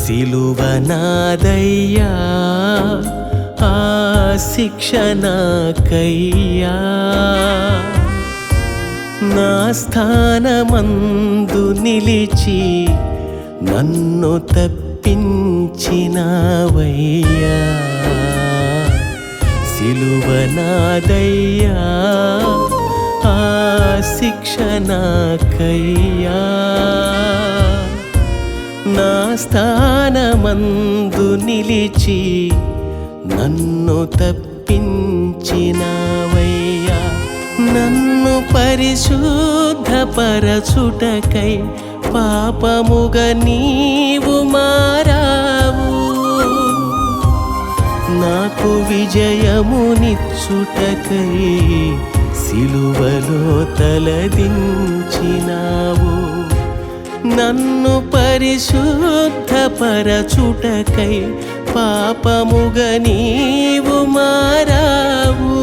సిలువ నాదయ్యా ఆ శిక్ష నాకయ్యా నా స్థానమందు నిలిచి నన్ను తప్పించినావయ్యా సిలువ నాదయ్యా ఆ శిక్ష నాకయ్యా నా స్థానమందు నిలిచి నన్ను తప్పించినావయ్యా నన్ను పరిశుద్ధపరచుటకై పాపముగా నీవు మారావు నాకు విజయమునిచ్చుటకై సిలువలో తలదించినావు నన్ను పరిశుద్ధపరచుటకై పాపముగా నీవు మారావు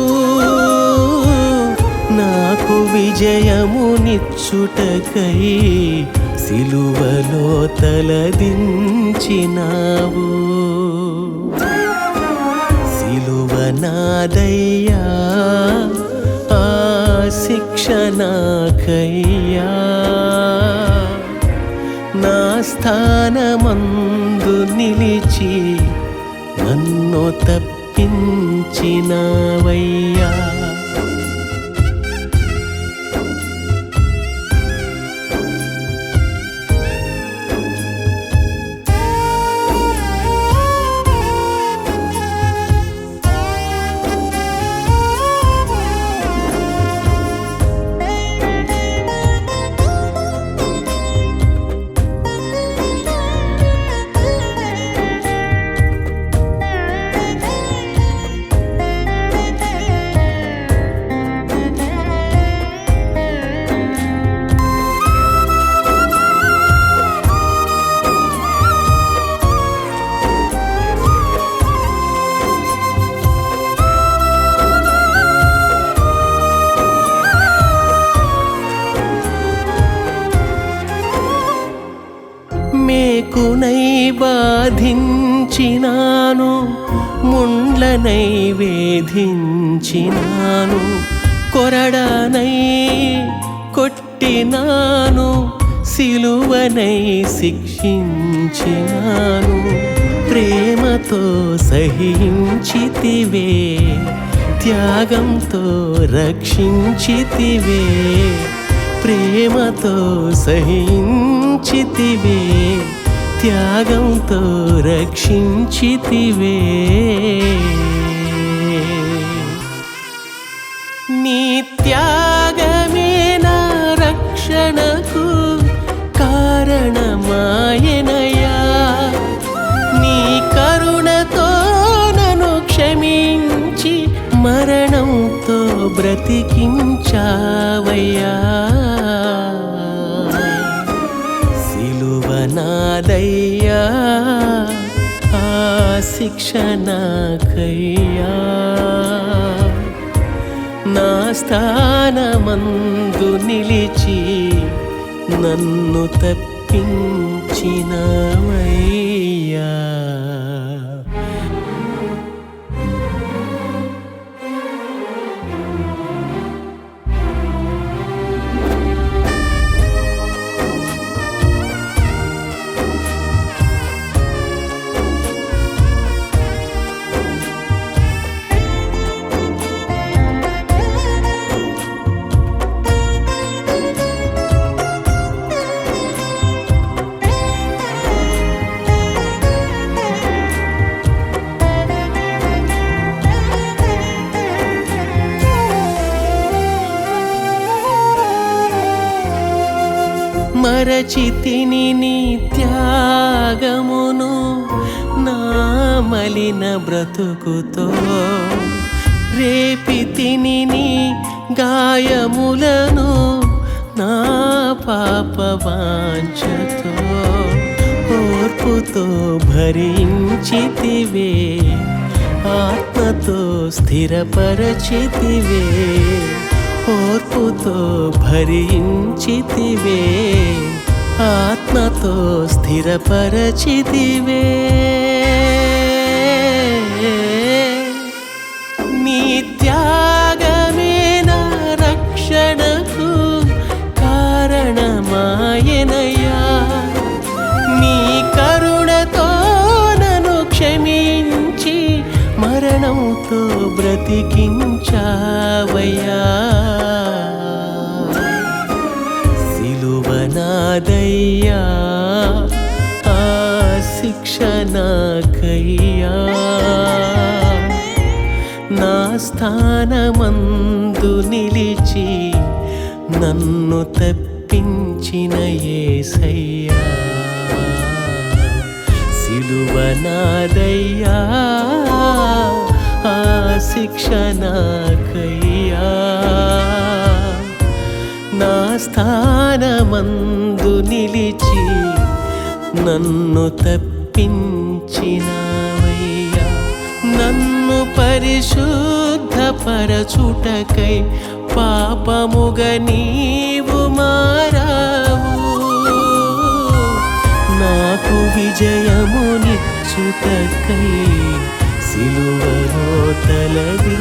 నాకు విజయమునిచ్చుటకై సిలువలో తలదించినావు సిలువ నాదయ్యా ఆ శిక్ష నాకయ్యా నా స్థానమందు నిలిచి నన్ను తప్పించినావయ్యా మేకునై బాధించినాను ముండ్లనై వేధించినాను కొరడానై కొట్టినాను సిలువనై శిక్షించినాను ప్రేమతో సహించితివే త్యాగంతో రక్షించితివే ప్రేమతో సహించితివే త్యాగంతో రక్షించితివే నీ త్యాగమే నా రక్షణకు కారణమాయెనయ్యా నీ కరుణతో నన్ను క్షమించి మరణంతో బ్రతికించావయ్యా సిలువ నాదయ్యా ఆ శిక్ష నాకయ్యా నా స్థానమందు నిలిచి నన్ను తప్పించినవయ్యా మరచితిని నీ త్యాగమును నా మలిన బ్రతుకుతో రేపితిని నీ గాయములను నా పాప వాంఛతో ఓర్పుతో భరించితివే ఆత్మతో స్థిరపరచితివే ఓర్పుతో భరించితివే ఆత్మతో స్థిరపరచితివే నీ త్యాగమే నా రక్షణకు కారణమాయెనయ్యా నీ కరుణతో నన్ను క్షమించి మరణంతో బ్రతికించావయ్యా సిలువ నాదయ్యా ఆ శిక్ష నాకయ్యా నా స్థానమందు నిలిచి నన్ను తప్పించిన యేసయ్యా సిలువ నాదయ్యా ఆ శిక్ష నాకయ్యా నా స్థానమందు నిలిచి నన్ను తప్పించినవయ్యా నన్ను పరిశుద్ధపరచుటకై పాపముగ నీవు మారావు నాకు విజయమునిచ్చుటకై సిలువలో తలదించినావు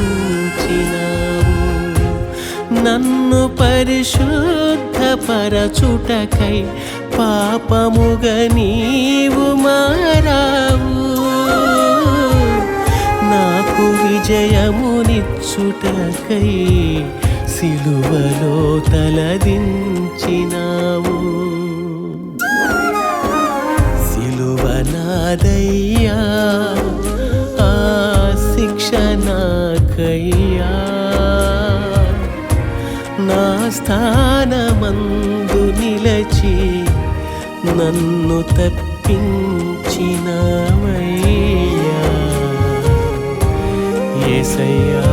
నన్ను పరిశుద్ధపరచుటకై పాపముగ నీవు మారావు నాకు విజయమునిచ్చుటకై సిలువలో తలదించినావు సిలువ నాదయ్యా ఆ శిక్ష నాకయ్యా నా స్థానమందు నిలచి నన్ను తప్పించినవయ్యా యేసయ్యా